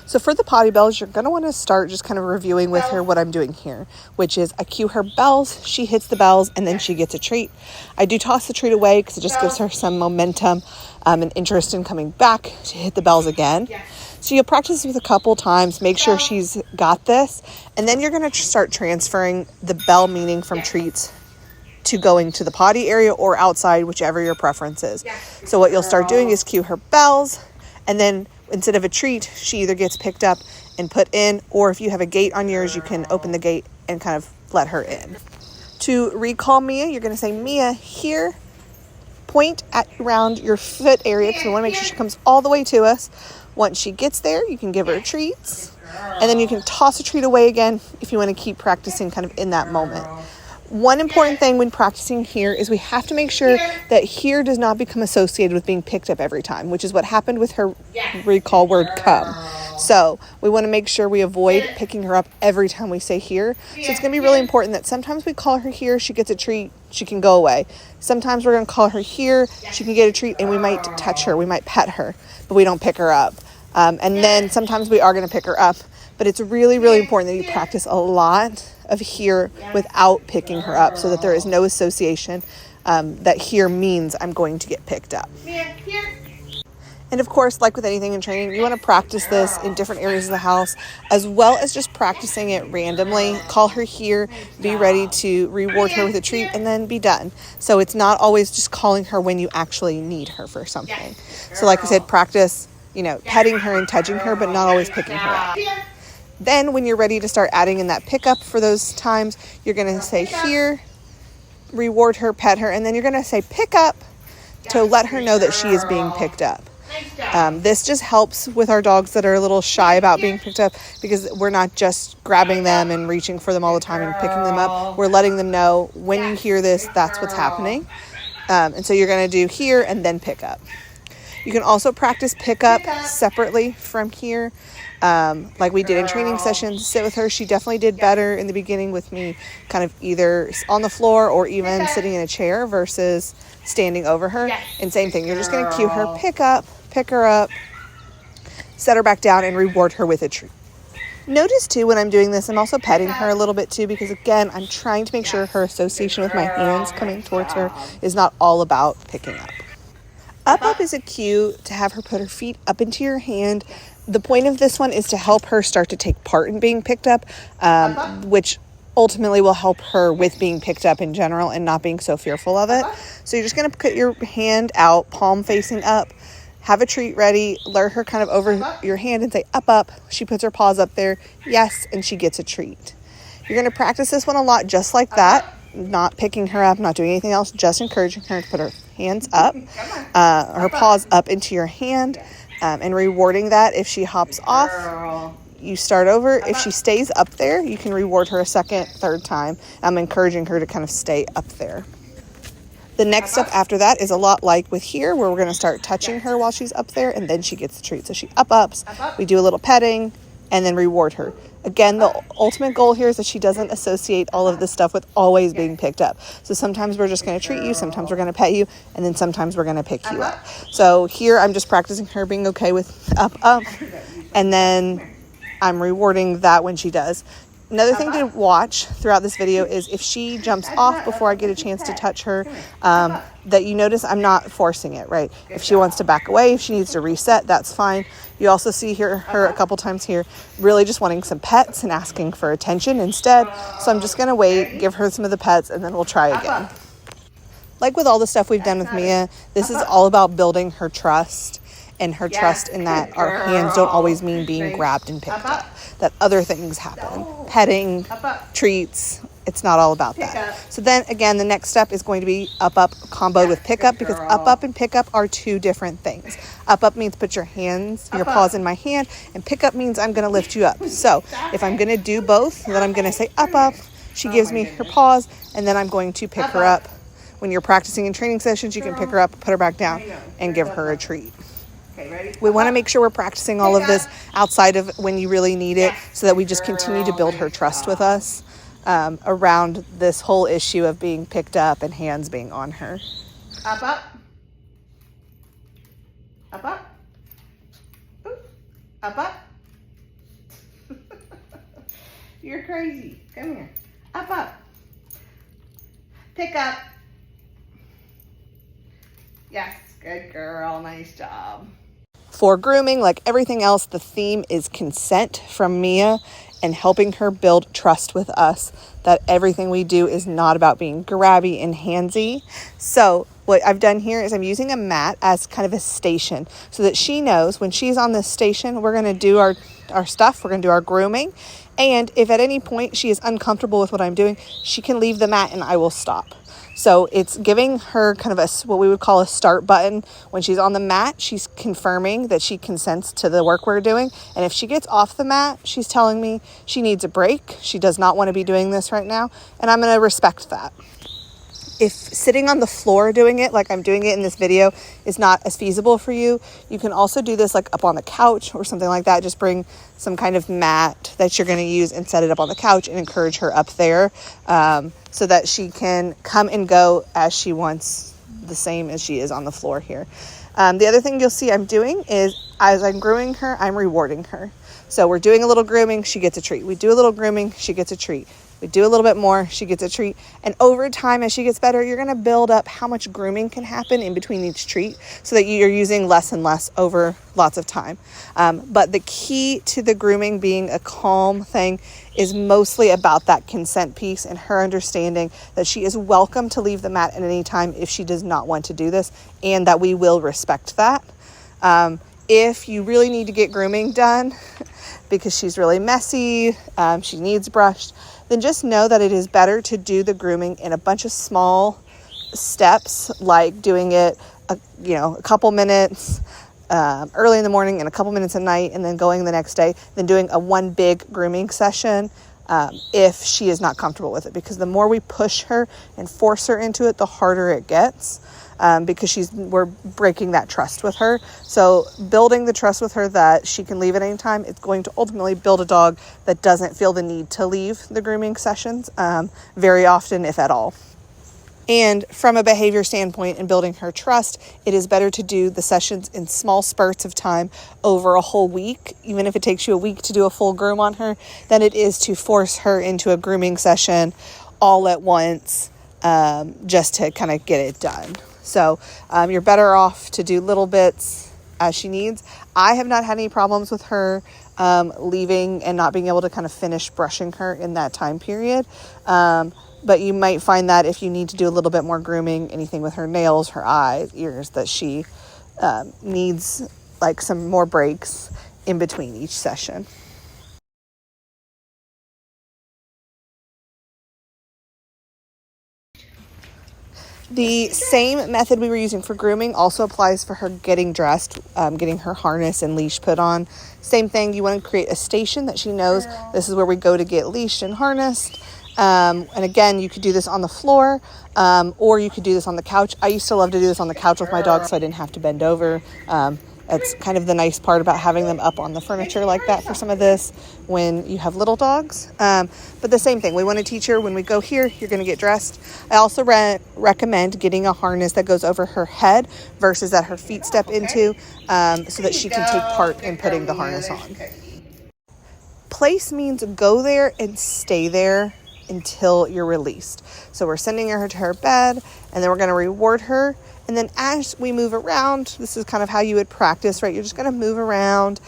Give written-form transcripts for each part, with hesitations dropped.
So for the potty bells, you're going to want to start just kind of reviewing with her what I'm doing here, which is I cue her bells, she hits the bells, and then she gets a treat. I do toss the treat away because it just gives her some momentum and interest in coming back to hit the bells again. So you'll practice with a couple times, make sure she's got this, and then you're going to start transferring the bell meaning from treats to going to the potty area or outside, whichever your preference is. So what you'll start doing is cue her bells, and then instead of a treat, she either gets picked up and put in, or if you have a gate on yours, you can open the gate and kind of let her in. To recall Mia, you're going to say, Mia, here, point at around your foot area, because we want to make sure she comes all the way to us. Once she gets there, you can give her treats, and then you can toss a treat away again if you want to keep practicing kind of in that moment. One important thing when practicing here is we have to make sure that here does not become associated with being picked up every time, which is what happened with her recall word come. So we want to make sure we avoid picking her up every time we say here. So it's going to be really important that sometimes we call her here, she gets a treat, she can go away. Sometimes we're going to call her here, she can get a treat, and we might touch her, we might pet her, but we don't pick her up. And then sometimes we are going to pick her up, but it's really, really important that you practice a lot of here without picking her up so that there is no association that here means I'm going to get picked up. And of course, like with anything in training, you want to practice this in different areas of the house, as well as just practicing it randomly. Call her here, be ready to reward her with a treat, and then be done. So it's not always just calling her when you actually need her for something. So like I said, practice, petting her and touching her, but not always picking her up. Then when you're ready to start adding in that pickup for those times, you're going to say here, reward her, pet her, and then you're going to say pick up to let her know that she is being picked up. This just helps with our dogs that are a little shy about being picked up, because we're not just grabbing them and reaching for them all the time and picking them up. We're letting them know when you hear this, that's what's happening. And so you're going to do here and then pick up. You can also practice pick up separately from here. Like we did in training sessions, sit with her. She definitely did better in the beginning with me kind of either on the floor or even sitting in a chair versus standing over her. And same thing, you're just going to cue her, pick her up, set her back down, and reward her with a treat. Notice too, when I'm doing this, I'm also petting her a little bit too, because again, I'm trying to make sure her association with my hands coming towards her is not all about picking up. Up is a cue to have her put her feet up into your hand. The point of this one is to help her start to take part in being picked up, which ultimately will help her with being picked up in general and not being so fearful of it. So you're just going to put your hand out, palm facing up, have a treat ready, lure her kind of over your hand and say up. She puts her paws up there, yes, and she gets a treat. You're going to practice this one a lot just like that, not picking her up, not doing anything else, just encouraging her to put her hands up, her paws up into your hand, and rewarding that. If she hops off, you start over. If she stays up there, you can reward her a second, third time. I'm encouraging her to kind of stay up there. The next step after that is a lot like with here, where we're going to start touching her while she's up there, and then she gets the treat. So she ups, we do a little petting, and then reward her. Again, the ultimate goal here is that she doesn't associate all of this stuff with always being picked up. So sometimes we're just going to treat you, sometimes we're going to pet you, and then sometimes we're going to pick you up. So here I'm just practicing her being okay with up, and then I'm rewarding that when she does. Another thing to watch throughout this video is if she jumps off before I get a chance to touch her, that you notice I'm not forcing it, right? If she wants to back away, if she needs to reset, that's fine. You also see her a couple times here really just wanting some pets and asking for attention instead. So I'm just going to wait, give her some of the pets, and then we'll try again. Like with all the stuff we've done with Mia, this is all about building her trust, and her trust in that our hands don't always mean being grabbed and picked up, that other things happen, petting, treats. It's not all about that. So then again, the next step is going to be up comboed with pickup, because up and pickup are two different things. Up means put your paws in my hand, and pickup means I'm going to lift you up. So if I'm going to do both, then I'm going to say up. She gives me her paws, and then I'm going to pick her up. When you're practicing in training sessions, you can pick her up, put her back down, and give her a treat. We want to make sure we're practicing all of this outside of when you really need it, so that we just continue to build her trust with us around this whole issue of being picked up and hands being on her. Up. Up. Up. You're crazy. Come here. Up, up. Pick up. Yes, good girl. Nice job. For grooming, like everything else, the theme is consent from Mia and helping her build trust with us, that everything we do is not about being grabby and handsy. So what I've done here is I'm using a mat as kind of a station so that she knows when she's on this station, we're going to do our stuff. We're going to do our grooming. And if at any point she is uncomfortable with what I'm doing, she can leave the mat and I will stop. So it's giving her kind of what we would call a start button. When she's on the mat, she's confirming that she consents to the work we're doing. And if she gets off the mat, she's telling me she needs a break. She does not want to be doing this right now. And I'm going to respect that. If sitting on the floor doing it, like I'm doing it in this video, is not as feasible for you, you can also do this like up on the couch or something like that. Just bring some kind of mat that you're going to use and set it up on the couch and encourage her up there so that she can come and go as she wants, the same as she is on the floor here. The other thing you'll see I'm doing is as I'm grooming her, I'm rewarding her. So we're doing a little grooming, she gets a treat. We do a little grooming, she gets a treat. We do a little bit more, she gets a treat. And over time, as she gets better, you're going to build up how much grooming can happen in between each treat so that you're using less and less over lots of time. But the key to the grooming being a calm thing is mostly about that consent piece and her understanding that she is welcome to leave the mat at any time if she does not want to do this, and that we will respect that. If you really need to get grooming done because she's really messy, she needs brushed, then just know that it is better to do the grooming in a bunch of small steps, like doing it, a couple minutes early in the morning and a couple minutes at night, and then going the next day, then doing one big grooming session if she is not comfortable with it. Because the more we push her and force her into it, the harder it gets. Because we're breaking that trust with her. So building the trust with her that she can leave at any time, it's going to ultimately build a dog that doesn't feel the need to leave the grooming sessions very often, if at all. And from a behavior standpoint and building her trust, it is better to do the sessions in small spurts of time over a whole week, even if it takes you a week to do a full groom on her, than it is to force her into a grooming session all at once just to kind of get it done. So you're better off to do little bits as she needs. I have not had any problems with her leaving and not being able to kind of finish brushing her in that time period. But you might find that if you need to do a little bit more grooming, anything with her nails, her eyes, ears, that she needs like some more breaks in between each session. The same method we were using for grooming also applies for her getting dressed, getting her harness and leash put on. Same thing, you want to create a station that she knows this is where we go to get leashed and harnessed. And again, you could do this on the floor, or you could do this on the couch. I used to love to do this on the couch with my dog so I didn't have to bend over. That's kind of the nice part about having them up on the furniture like that for some of this when you have little dogs. But the same thing, we want to teach her when we go here, you're going to get dressed. I also recommend getting a harness that goes over her head versus that her feet step into so that she can take part in putting the harness on. Place means go there and stay there until you're released. So we're sending her to her bed, and then we're going to reward her. And then as we move around, this is kind of how you would practice, right? You're just going to move around,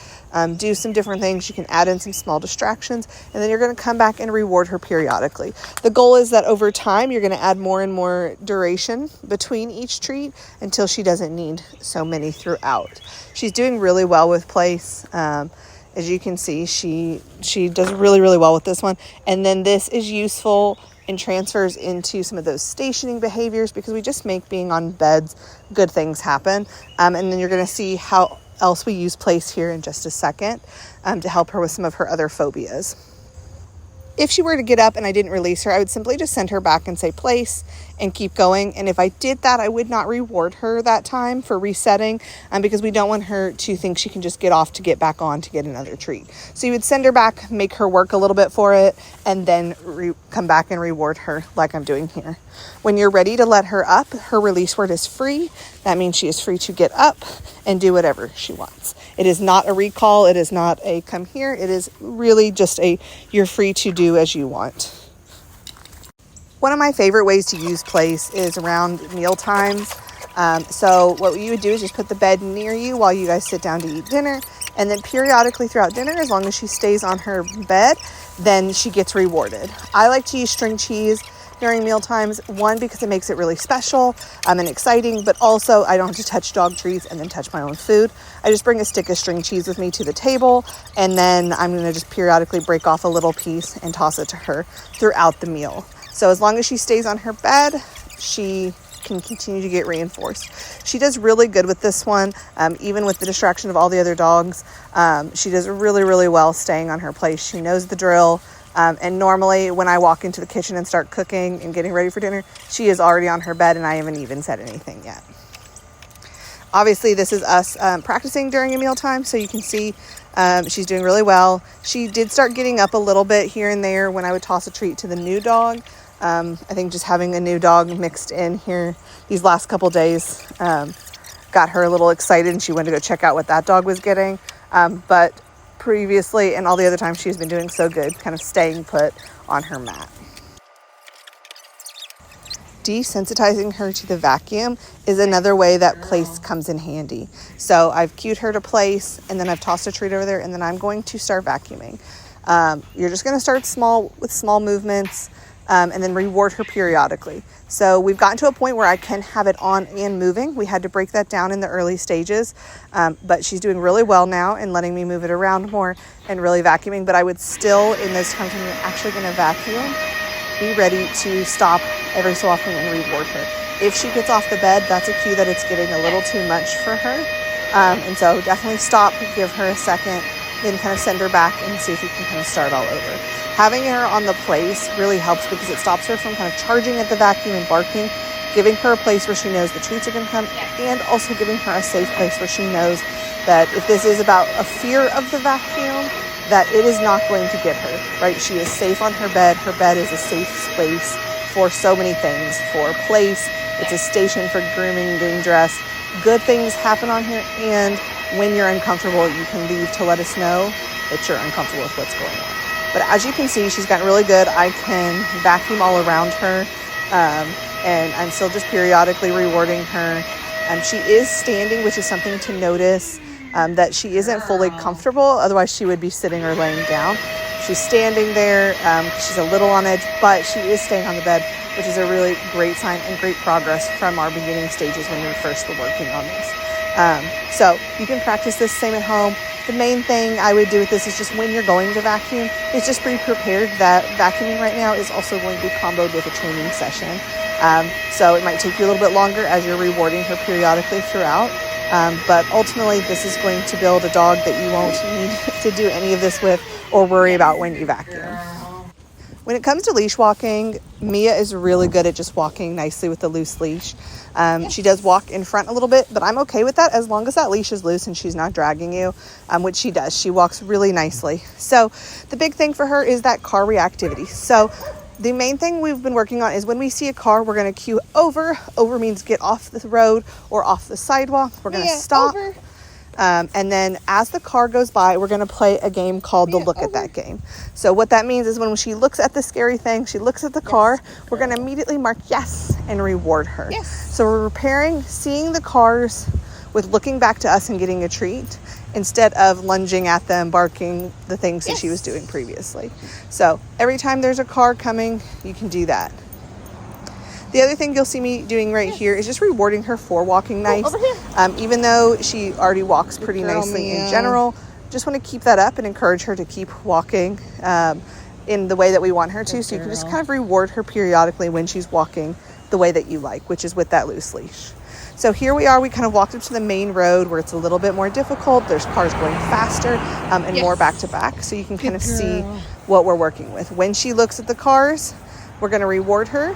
do some different things. You can add in some small distractions, and then you're going to come back and reward her periodically. The goal is that over time, you're going to add more and more duration between each treat until she doesn't need so many throughout. She's doing really well with place. As you can see, she does really, really well with this one. And then this is useful and transfers into some of those stationing behaviors because we just make being on beds, good things happen. And then you're going to see how else we use place here in just a second to help her with some of her other phobias. If she were to get up and I didn't release her, I would simply just send her back and say place and keep going. And if I did that, I would not reward her that time for resetting because we don't want her to think she can just get off to get back on to get another treat. So you would send her back, make her work a little bit for it, and then come back and reward her like I'm doing here. When you're ready to let her up, her release word is free. That means she is free to get up and do whatever she wants. It is not a recall. It is not a come here. It is really just a you're free to do as you want. One of my favorite ways to use place is around meal times. So what you would do is just put the bed near you while you guys sit down to eat dinner. And then periodically throughout dinner, as long as she stays on her bed, then she gets rewarded. I like to use string cheese during meal times. One, because it makes it really special and exciting, but also I don't have to touch dog treats and then touch my own food. I just bring a stick of string cheese with me to the table, and then I'm going to just periodically break off a little piece and toss it to her throughout the meal. So as long as she stays on her bed, she can continue to get reinforced. She does really good with this one, even with the distraction of all the other dogs. She does really, really well staying on her place. She knows the drill. And normally when I walk into the kitchen and start cooking and getting ready for dinner, she is already on her bed and I haven't even said anything yet. Obviously, this is us practicing during a mealtime, so you can see she's doing really well. She did start getting up a little bit here and there when I would toss a treat to the new dog. I think just having a new dog mixed in here these last couple days got her a little excited, and she wanted to go check out what that dog was getting. But previously and all the other times, she's been doing so good, kind of staying put on her mat. Desensitizing her to the vacuum is another way that place comes in handy. So I've cued her to place, and then I've tossed a treat over there, and then I'm going to start vacuuming. You're just going to start small with small movements, and then reward her periodically. So we've gotten to a point where I can have it on and moving. We had to break that down in the early stages, but she's doing really well now and letting me move it around more and really vacuuming. But I would still, in those times when you're actually going to vacuum, be ready to stop every so often and reward her. If she gets off the bed, that's a cue that it's getting a little too much for her. And so definitely stop, give her a second, then kind of send her back and see if you can kind of start all over. Having her on the place really helps because it stops her from kind of charging at the vacuum and barking, giving her a place where she knows the treats are going to come, and also giving her a safe place where she knows that if this is about a fear of the vacuum, that it is not going to get her, right? She is safe on her bed. Her bed is a safe space for so many things, for a place. It's a station for grooming, getting dressed. Good things happen on here, and when you're uncomfortable, you can leave to let us know that you're uncomfortable with what's going on. But as you can see, she's gotten really good. I can vacuum all around her, and I'm still just periodically rewarding her. She is standing, which is something to notice, that she isn't fully comfortable. Otherwise, she would be sitting or laying down. She's standing there. She's a little on edge, but she is staying on the bed, which is a really great sign and great progress from our beginning stages when we first were working on this. So you can practice this same at home. The main thing I would do with this is just when you're going to vacuum, is just be prepared that vacuuming right now is also going to be comboed with a training session. So it might take you a little bit longer as you're rewarding her periodically throughout. But ultimately, this is going to build a dog that you won't need to do any of this with or worry about when you vacuum. When it comes to leash walking, Mia is really good at just walking nicely with the loose leash. She does walk in front a little bit, but I'm okay with that as long as that leash is loose and she's not dragging you, which she does. She walks really nicely. So the big thing for her is that car reactivity. So the main thing we've been working on is when we see a car, we're going to cue over. Over means get off the road or off the sidewalk. We're going to stop. Over. And then as the car goes by, we're going to play a game called the look at that game. So what that means is when she looks at the scary thing, she looks at the car, we're going to immediately mark yes and reward her. Yes. So we're repairing, seeing the cars with looking back to us and getting a treat instead of lunging at them, barking the things that she was doing previously. So every time there's a car coming, you can do that. The other thing you'll see me doing right here is just rewarding her for walking nice. Even though she already walks pretty nicely in general, just want to keep that up and encourage her to keep walking in the way that we want her to. So you can just kind of reward her periodically when she's walking the way that you like, which is with that loose leash. So here we are. We kind of walked up to the main road where it's a little bit more difficult. There's cars going faster and more back to back. So you can kind of see what we're working with. When she looks at the cars, we're going to reward her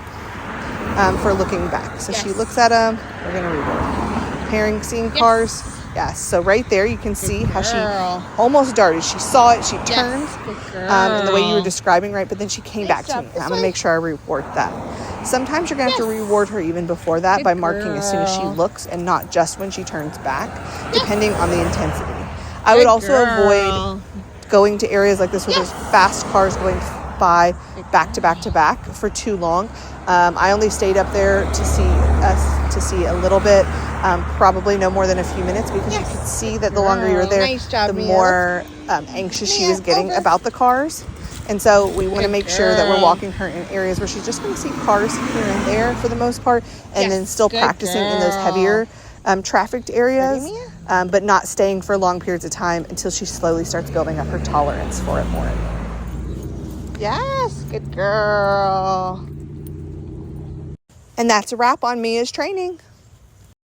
for looking back. So she looks at them, we're going to reward her. Pairing, seeing cars. Yes. So right there, you can see how she almost darted. She saw it. She turned in the way you were describing, right? But then she came back to me. I'm going to make sure I reward that. Sometimes you're going to have to reward her even before that by marking as soon as she looks and not just when she turns back, depending on the intensity. I would also avoid going to areas like this where there's fast cars going by back to back to back for too long. I only stayed up there to see a little bit, probably no more than a few minutes, because you could see that the longer you were there, the more anxious she was getting about the cars. And so we want to make sure that we're walking her in areas where she's just going to see cars here and there for the most part, and then still practicing in those heavier trafficked areas, but not staying for long periods of time until she slowly starts building up her tolerance for it more. Yes, good girl. And that's a wrap on Mia's training.